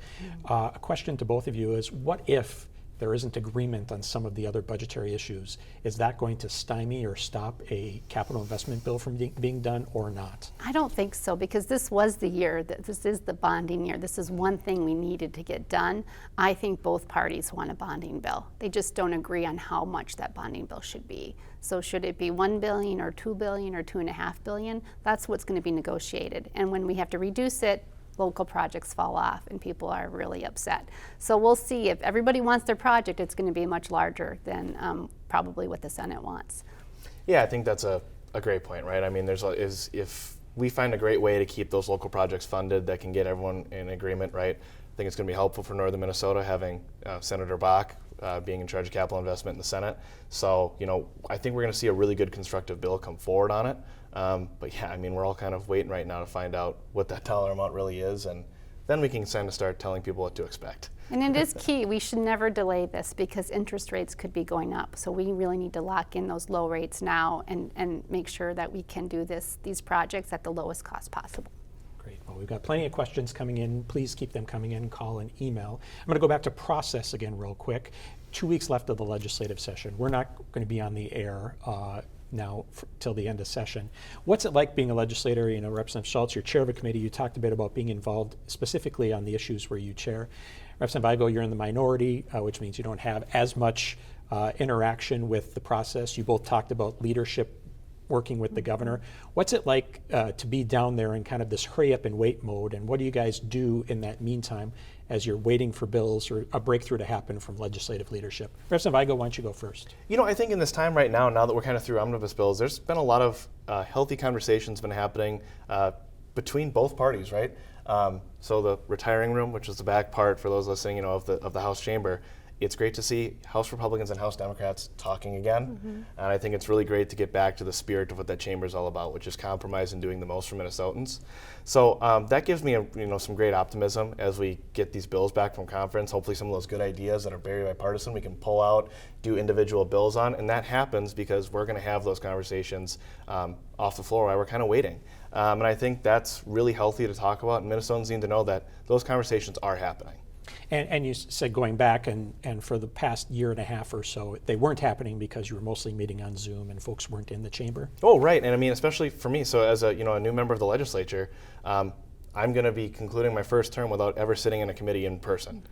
A question to both of you is, what if there isn't agreement on some of the other budgetary issues? Is that going to stymie or stop a capital investment bill from being done or not? I don't think so, because this was the year, this is the bonding year. This is one thing we needed to get done. I think both parties want a bonding bill. They just don't agree on how much that bonding bill should be. So should it be $1 billion or $2 billion or $2.5 billion? That's what's going to be negotiated. And when we have to reduce it, local projects fall off and people are really upset. So we'll see. If everybody wants their project, it's going to be much larger than probably what the Senate wants. Yeah, I think that's a great point, right? If we find a great way to keep those local projects funded that can get everyone in agreement, right? I think it's going to be helpful for northern Minnesota having Senator Bach being in charge of capital investment in the Senate. So, I think we're going to see a really good constructive bill come forward on it. But yeah, we're all kind of waiting right now to find out what that dollar amount really is, and then we can kind of start telling people what to expect. And it is key. We should never delay this because interest rates could be going up. So we really need to lock in those low rates now and make sure that we can do these projects at the lowest cost possible. Great. Well, we've got plenty of questions coming in. Please keep them coming in, call and email. I'm going to go back to process again real quick. 2 weeks left of the legislative session. We're not going to be on the air now till the end of session. What's it like being a legislator? Representative Schultz, you're chair of a committee. You talked a bit about being involved specifically on the issues where you chair. Representative Igo, you're in the minority, which means you don't have as much interaction with the process. You both talked about leadership working with the governor. What's it like to be down there in kind of this hurry up and wait mode, and what do you guys do in that meantime as you're waiting for bills or a breakthrough to happen from legislative leadership? Representative Igo, why don't you go first? You know, I think in this time right now that we're kind of through omnibus bills, there's been a lot of healthy conversations been happening between both parties, right? So the retiring room, which is the back part for those listening, of the House chamber, it's great to see House Republicans and House Democrats talking again. And I think it's really great to get back to the spirit of what that chamber is all about, which is compromise and doing the most for Minnesotans. So that gives me some great optimism as we get these bills back from conference. Hopefully some of those good ideas that are very bipartisan we can pull out, do individual bills on, and that happens because we're going to have those conversations off the floor while we're kind of waiting. And I think that's really healthy to talk about, and Minnesotans need to know that those conversations are happening. And you said going back and for the past year and a half or so, they weren't happening because you were mostly meeting on Zoom and folks weren't in the chamber? Oh, right. And I mean, especially for me, so as a new member of the legislature, I'm going to be concluding my first term without ever sitting in a committee in person.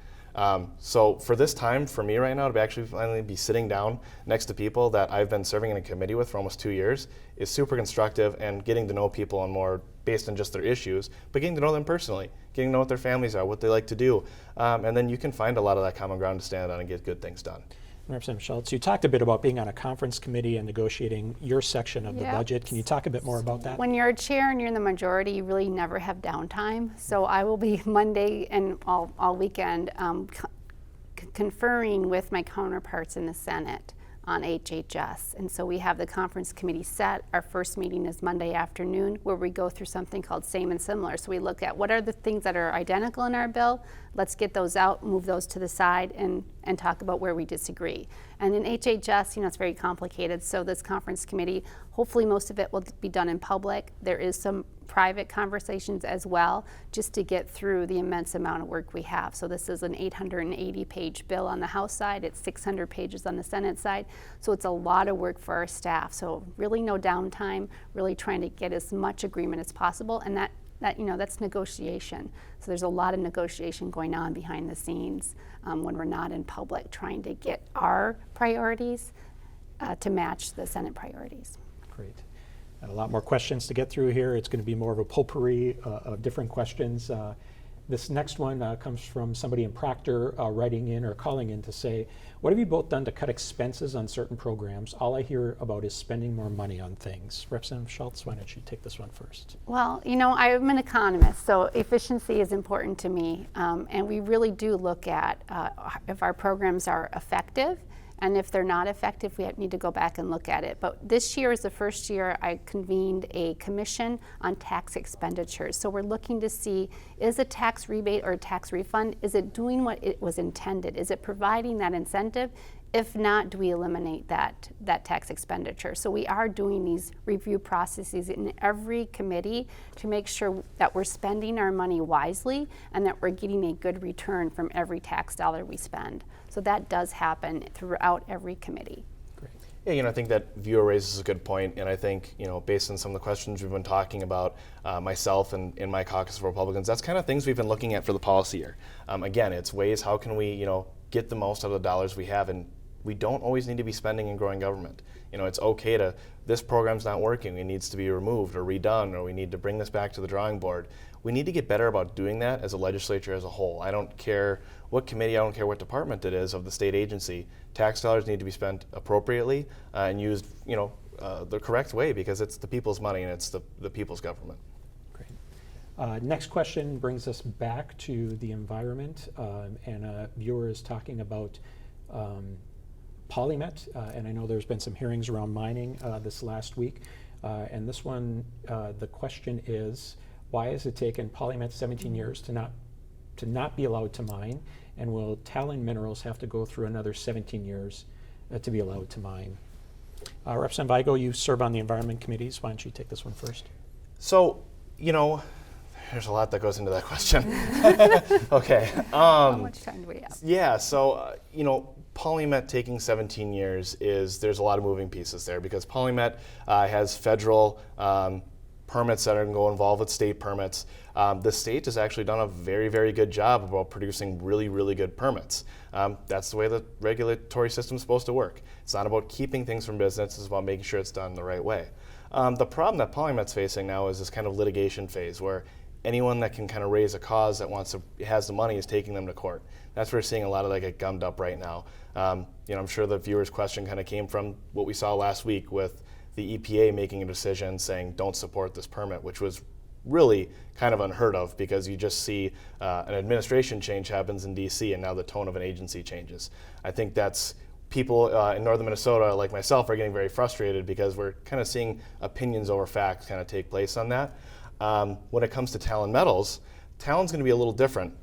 So for this time, for me right now, to actually finally be sitting down next to people that I've been serving in a committee with for almost 2 years is super constructive, and getting to know people on more based on just their issues, but getting to know them personally, getting to know what their families are, what they like to do. And then you can find a lot of that common ground to stand on and get good things done. Representative Schultz, you talked a bit about being on a conference committee and negotiating your section of the budget. Can you talk a bit more about that? When you're a chair and you're in the majority, you really never have downtime. So I will be Monday and all weekend conferring with my counterparts in the Senate on HHS. And so we have the conference committee set. Our first meeting is Monday afternoon, where we go through something called same and similar. So we look at what are the things that are identical in our bill. Let's get those out, move those to the side, and talk about where we disagree. And in HHS, it's very complicated. So this conference committee, hopefully most of it will be done in public. There is some private conversations as well, just to get through the immense amount of work we have. So this is an 880-page bill on the House side. It's 600 pages on the Senate side. So it's a lot of work for our staff. So really no downtime, really trying to get as much agreement as possible. And that's negotiation. So there's a lot of negotiation going on behind the scenes when we're not in public, trying to get our priorities to match the Senate priorities. Great. A lot more questions to get through here. It's going to be more of a potpourri of different questions. This next one comes from somebody in Proctor writing in or calling in to say, what have you both done to cut expenses on certain programs? All I hear about is spending more money on things. Representative Schultz, why don't you take this one first? Well, I'm an economist, so efficiency is important to me. And we really do look at if our programs are effective. And if they're not effective, we need to go back and look at it. But this year is the first year I convened a commission on tax expenditures. So we're looking to see, is a tax rebate or a tax refund, is it doing what it was intended? Is it providing that incentive? If not, do we eliminate that tax expenditure? So we are doing these review processes in every committee to make sure that we're spending our money wisely and that we're getting a good return from every tax dollar we spend. So that does happen throughout every committee. Great. Yeah, I think that viewer raises a good point, and I think, based on some of the questions we've been talking about, myself and in my caucus of Republicans, that's kind of things we've been looking at for the policy year. Again, it's ways, how can we, get the most out of the dollars we have, and we don't always need to be spending and growing government. It's okay to, this program's not working, it needs to be removed or redone, or we need to bring this back to the drawing board. We need to get better about doing that as a legislature as a whole. I don't care what committee, I don't care what department it is of the state agency. Tax dollars need to be spent appropriately and used, the correct way, because it's the people's money and it's the people's government. Great. Next question brings us back to the environment, and a viewer is talking about Polymet, and I know there's been some hearings around mining this last week, and this one, the question is, why has it taken Polymet 17 years to not be allowed to mine, and will Talon Minerals have to go through another 17 years to be allowed to mine? Representative Igo, you serve on the environment committees. Why don't you take this one first? So, there's a lot that goes into that question. Okay. How much time do we have? Yeah, so, Polymet taking 17 years there's a lot of moving pieces there, because Polymet has federal permits that are going to go involved with state permits. The state has actually done a very, very good job about producing really, really good permits. That's the way the regulatory system is supposed to work. It's not about keeping things from business, it's about making sure it's done the right way. The problem that PolyMet's facing now is this kind of litigation phase where anyone that can kind of raise a cause that has the money is taking them to court. That's where we're seeing a lot of that get gummed up right now. I'm sure the viewer's question kind of came from what we saw last week with the EPA making a decision saying don't support this permit, which was really kind of unheard of because you just see an administration change happens in DC and now the tone of an agency changes. I think that's people in northern Minnesota like myself are getting very frustrated because we're kind of seeing opinions over facts kind of take place on that. When it comes to Talon Metals, Talon's going to be a little different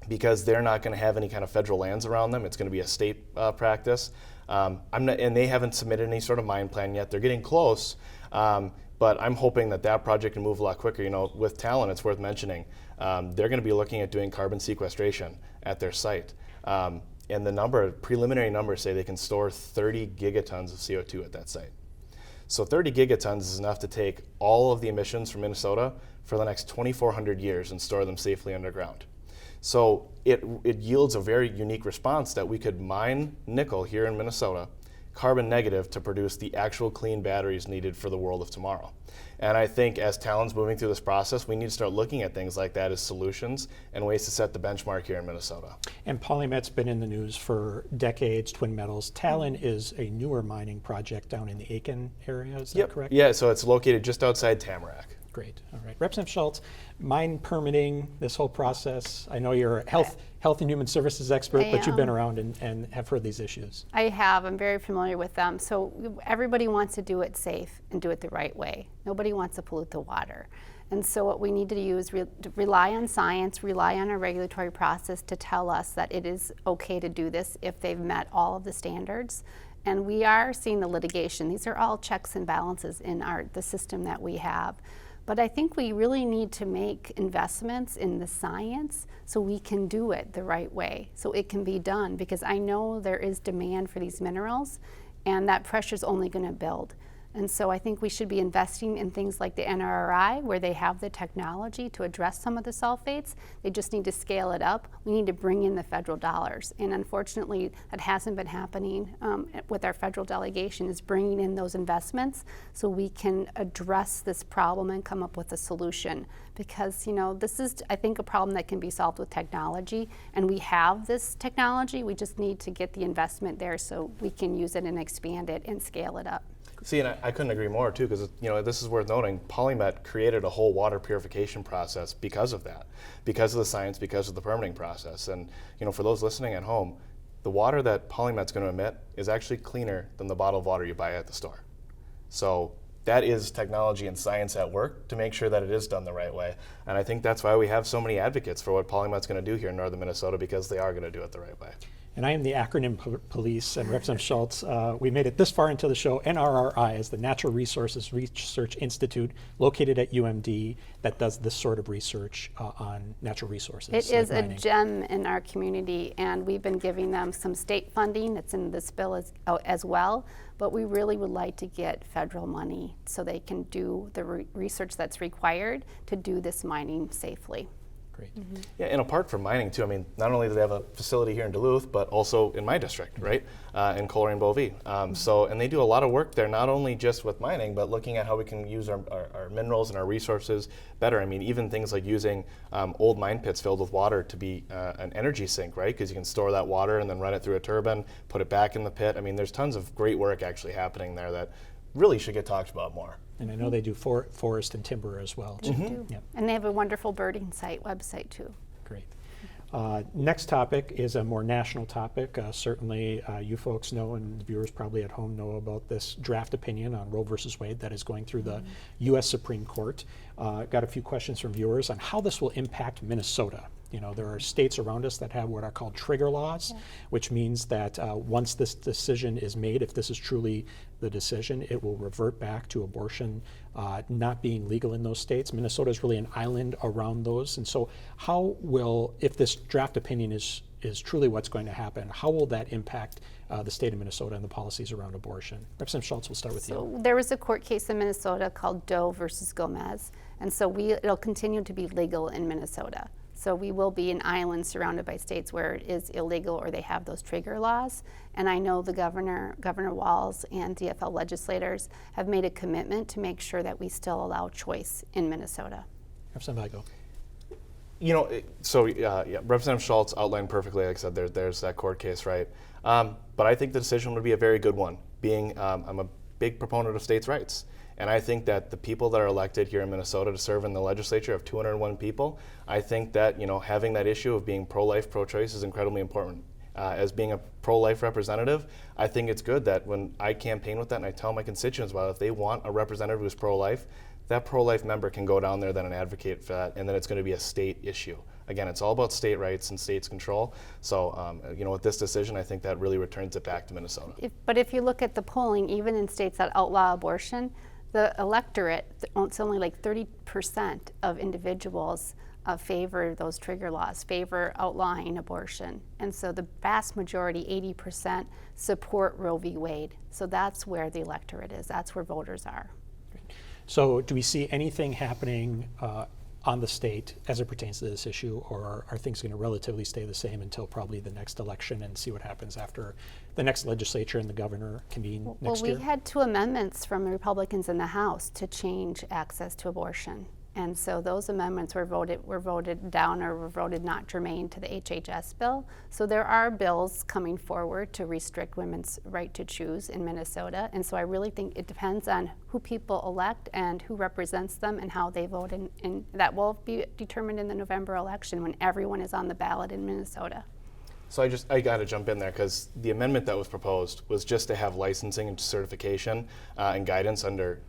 because they're not going to have any kind of federal lands around them. It's going to be a state practice. And they haven't submitted any sort of mine plan yet. They're getting close, but I'm hoping that project can move a lot quicker. With Talon, it's worth mentioning, they're going to be looking at doing carbon sequestration at their site. And the preliminary numbers say they can store 30 gigatons of CO2 at that site. So 30 gigatons is enough to take all of the emissions from Minnesota for the next 2,400 years and store them safely underground. So it yields a very unique response that we could mine nickel here in Minnesota, carbon negative, to produce the actual clean batteries needed for the world of tomorrow. And I think as Talon's moving through this process, we need to start looking at things like that as solutions and ways to set the benchmark here in Minnesota. And PolyMet's been in the news for decades, Twin Metals. Talon is a newer mining project down in the Aiken area, is that correct? Yeah, so it's located just outside Tamarack. Great, all right. Representative Schultz, mine permitting, this whole process, I know you're a health and human services expert, but you've been around and have heard these issues. I have, I'm very familiar with them. So everybody wants to do it safe and do it the right way. Nobody wants to pollute the water. And so what we need to do is rely on science, rely on a regulatory process to tell us that it is okay to do this if they've met all of the standards. And we are seeing the litigation. These are all checks and balances in the system that we have. But I think we really need to make investments in the science so we can do it the right way, so it can be done, because I know there is demand for these minerals and that pressure is only going to build. And so I think we should be investing in things like the NRRI, where they have the technology to address some of the sulfates. They just need to scale it up. We need to bring in the federal dollars. And unfortunately, that hasn't been happening with our federal delegation, is bringing in those investments so we can address this problem and come up with a solution. Because, this is, I think, a problem that can be solved with technology. And we have this technology. We just need to get the investment there so we can use it and expand it and scale it up. See, and I couldn't agree more too, because this is worth noting. PolyMet created a whole water purification process because of that, because of the science, because of the permitting process. And for those listening at home, the water that PolyMet's going to emit is actually cleaner than the bottled water you buy at the store. So that is technology and science at work to make sure that it is done the right way. And I think that's why we have so many advocates for what PolyMet's going to do here in northern Minnesota, because they are going to do it the right way. And I am the acronym police, and Representative Schultz, we made it this far into the show. NRRI is the Natural Resources Research Institute located at UMD that does this sort of research on natural resources. It is a gem in our community, and we've been giving them some state funding that's in this bill as well, but we really would like to get federal money so they can do the research that's required to do this mining safely. Great. Mm-hmm. Yeah, and apart from mining too, not only do they have a facility here in Duluth, but also in my district, right, in Coleraine Bovee. And they do a lot of work there, not only just with mining, but looking at how we can use our minerals and our resources better. Even things like using old mine pits filled with water to be an energy sink, right, because you can store that water and then run it through a turbine, put it back in the pit. There's tons of great work actually happening there that really should get talked about more. And I know they do forest and timber as well, too. Mm-hmm. Yep. And they have a wonderful birding website, too. Great. Next topic is a more national topic. Certainly you folks know, and the viewers probably at home know about this draft opinion on Roe versus Wade that is going through the U.S. Supreme Court. Got a few questions from viewers on how this will impact Minnesota. There are states around us that have what are called trigger laws, which means that once this decision is made, if this is truly the decision, it will revert back to abortion not being legal in those states. Minnesota is really an island around those. And so if this draft opinion is truly what's going to happen, how will that impact the state of Minnesota and the policies around abortion? Representative Schultz, we'll start with you. There was a court case in Minnesota called Doe versus Gomez, and so it'll continue to be legal in Minnesota. So we will be an island surrounded by states where it is illegal or they have those trigger laws. And I know the Governor Walz, and DFL legislators have made a commitment to make sure that we still allow choice in Minnesota. Representative Igo. You know, Representative Schultz outlined perfectly. Like I said, there's that court case, right? But I think the decision would be a very good one. Being, I'm a big proponent of states' rights, and I think that the people that are elected here in Minnesota to serve in the legislature of 201 people, I think that having that issue of being pro-life, pro-choice is incredibly important. As being a pro-life representative, I think it's good that when I campaign with that and I tell my constituents about it, if they want a representative who's pro-life, that pro-life member can go down there then and advocate for that, and then it's going to be a state issue. Again, it's all about state rights and states' control. So, with this decision, I think that really returns it back to Minnesota. But if you look at the polling, even in states that outlaw abortion, the electorate, it's only like 30% of individuals favor those trigger laws, favor outlawing abortion. And so the vast majority, 80%, support Roe v. Wade. So that's where the electorate is. That's where voters are. So do we see anything happening on the state as it pertains to this issue, or are things going to relatively stay the same until probably the next election and see what happens after the next legislature and the governor convene next year? Well, we had 2 amendments from the Republicans in the House to change access to abortion. And so those amendments were voted down or were voted not germane to the HHS bill. So there are bills coming forward to restrict women's right to choose in Minnesota. And so I really think it depends on who people elect and who represents them and how they vote. And that will be determined in the November election when everyone is on the ballot in Minnesota. So I got to jump in there because the amendment that was proposed was just to have licensing and certification and guidance under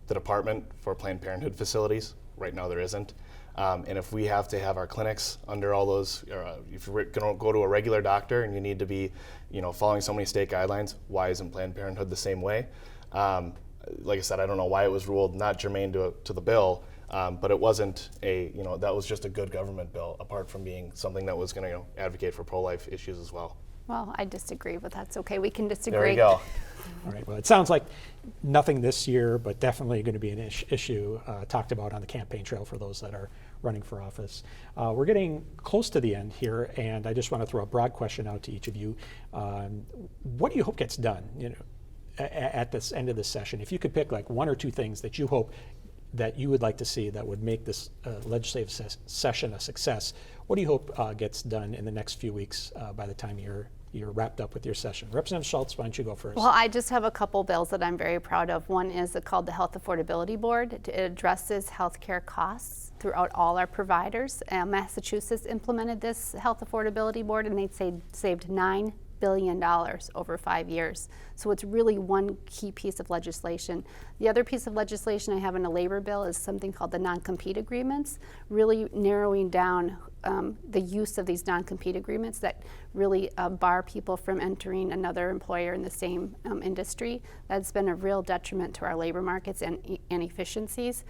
the Department for Planned Parenthood facilities. Right now there isn't. And if we have to have our clinics under all those, if you're going to go to a regular doctor and you need to be, following so many state guidelines, why isn't Planned Parenthood the same way? Like I said, I don't know why it was ruled not germane to the bill, but it wasn't that was just a good government bill, apart from being something that was going to advocate for pro-life issues as well. Well, I disagree, but that's okay. We can disagree. There we go. All right. Well, it sounds like nothing this year, but definitely going to be an issue talked about on the campaign trail for those that are running for office. We're getting close to the end here, and I just want to throw a broad question out to each of you. What do you hope gets done? At this end of this session, if you could pick like 1 or 2 things that you hope that you would like to see that would make this legislative session a success, what do you hope gets done in the next few weeks by the time you're wrapped up with your session? Representative Schultz, why don't you go first? Well, I just have a couple bills that I'm very proud of. One is called the Health Affordability Board. It addresses healthcare costs throughout all our providers. Massachusetts implemented this Health Affordability Board, and they saved $9 billion over 5 years. So it's really one key piece of legislation. The other piece of legislation I have in a labor bill is something called the non-compete agreements, really narrowing down the use of these non-compete agreements that really bar people from entering another employer in the same industry. That's been a real detriment to our labor markets and efficiencies.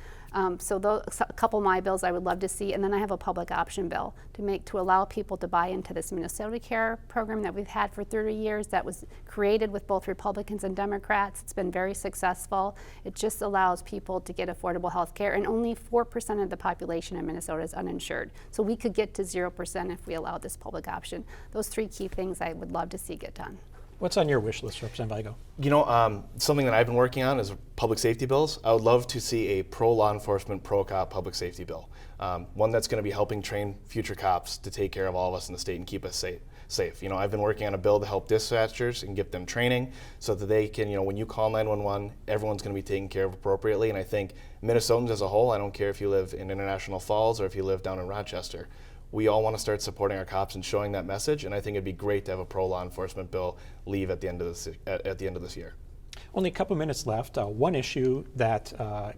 So a couple of my bills I would love to see, and then I have a public option bill to allow people to buy into this Minnesota Care program that we've had for 30 years that was created with both Republicans and Democrats. It's been very successful. It just allows people to get affordable health care, and only 4% of the population in Minnesota is uninsured. So we could get to 0% if we allow this public option. Those 3 key things I would love to see get done. What's on your wish list, Representative Igo? Something that I've been working on is public safety bills. I would love to see a pro-law enforcement, pro-cop public safety bill. One that's going to be helping train future cops to take care of all of us in the state and keep us safe. I've been working on a bill to help dispatchers and give them training so that they can, when you call 911, everyone's going to be taken care of appropriately. And I think Minnesotans as a whole, I don't care if you live in International Falls or if you live down in Rochester, we all want to start supporting our cops and showing that message, and I think it'd be great to have a pro-law enforcement bill leave at the end of this year. Only a couple minutes left. One issue that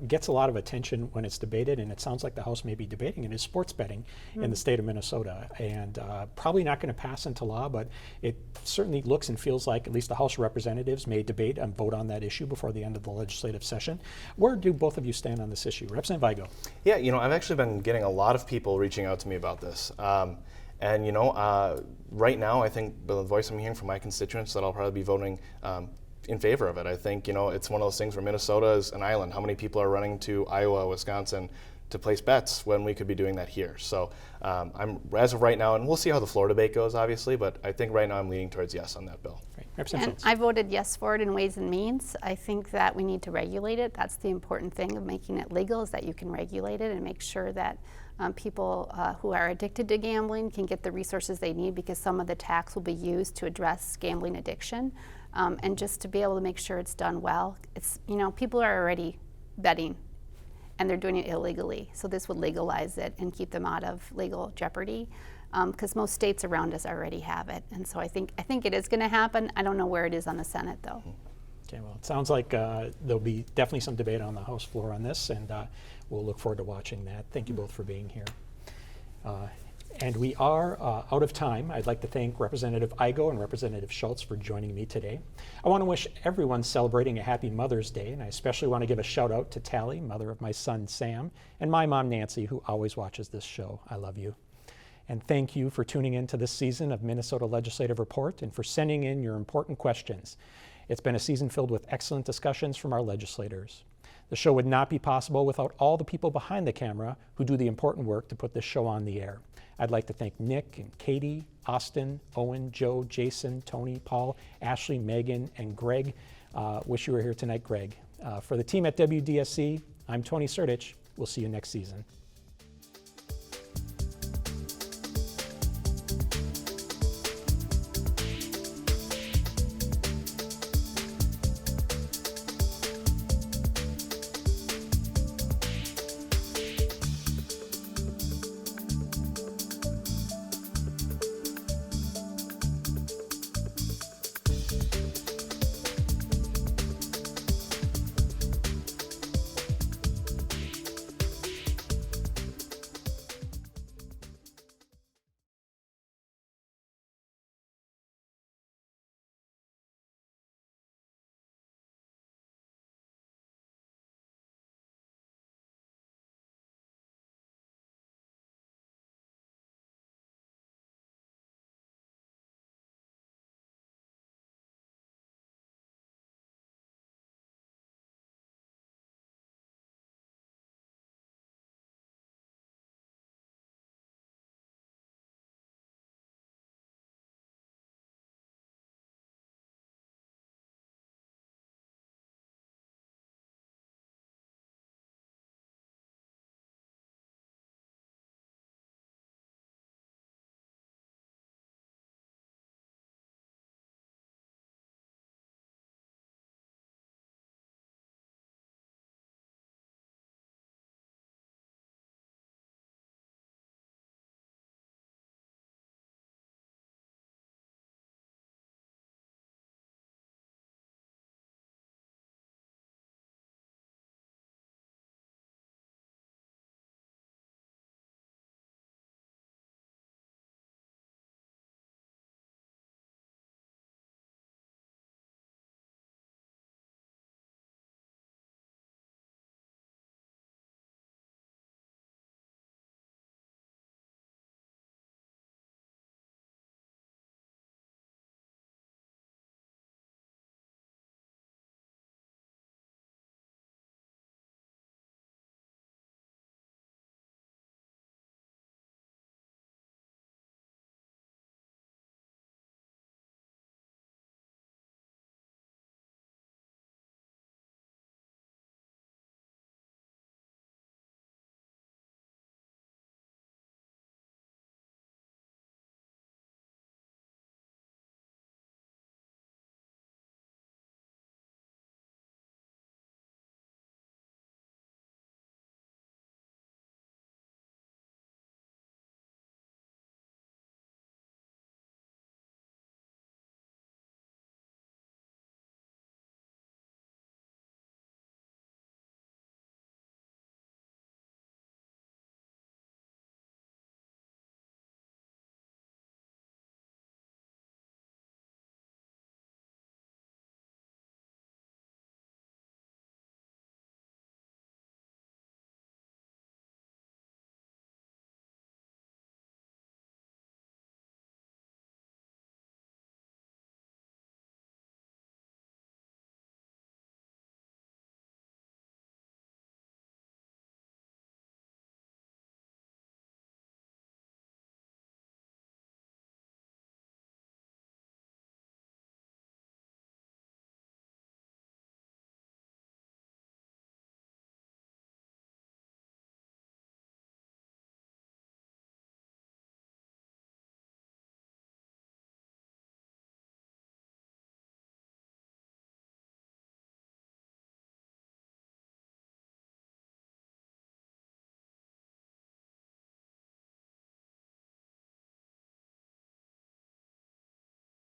gets a lot of attention when it's debated, and it sounds like the House may be debating it, is sports betting in the state of Minnesota. And probably not going to pass into law, but it certainly looks and feels like at least the House of Representatives may debate and vote on that issue before the end of the legislative session. Where do both of you stand on this issue? Representative Igo. Yeah, I've actually been getting a lot of people reaching out to me about this. Right now, I think the voice I'm hearing from my constituents that I'll probably be voting in favor of it. I think, it's one of those things where Minnesota is an island. How many people are running to Iowa, Wisconsin, to place bets when we could be doing that here. So I'm, as of right now, and we'll see how the floor debate goes, obviously, but I think right now I'm leaning towards yes on that bill. Great. Representative And Schultz. I voted yes for it in Ways and Means. I think that we need to regulate it. That's the important thing of making it legal, is that you can regulate it and make sure that people who are addicted to gambling can get the resources they need, because some of the tax will be used to address gambling addiction. And just to be able to make sure it's done well. It's, you know, people are already betting and they're doing it illegally. So this would legalize it and keep them out of legal jeopardy, because most states around us already have it. And so I think it is going to happen. I don't know where it is on the Senate, though. Okay, well, it sounds like there'll be definitely some debate on the House floor on this, and we'll look forward to watching that. Thank you both for being here. And we are out of time. I'd like to thank Representative Igo and Representative Schultz for joining me today. I want to wish everyone celebrating a happy Mother's Day, and I especially want to give a shout out to Tally, mother of my son Sam, and my mom Nancy, who always watches this show. I love you. And thank you for tuning in to this season of Minnesota Legislative Report and for sending in your important questions. It's been a season filled with excellent discussions from our legislators. The show would not be possible without all the people behind the camera who do the important work to put this show on the air. I'd like to thank Nick and Katie, Austin, Owen, Joe, Jason, Tony, Paul, Ashley, Megan, and Greg. Wish you were here tonight, Greg. For the team at WDSC, I'm Tony Sertich. We'll see you next season.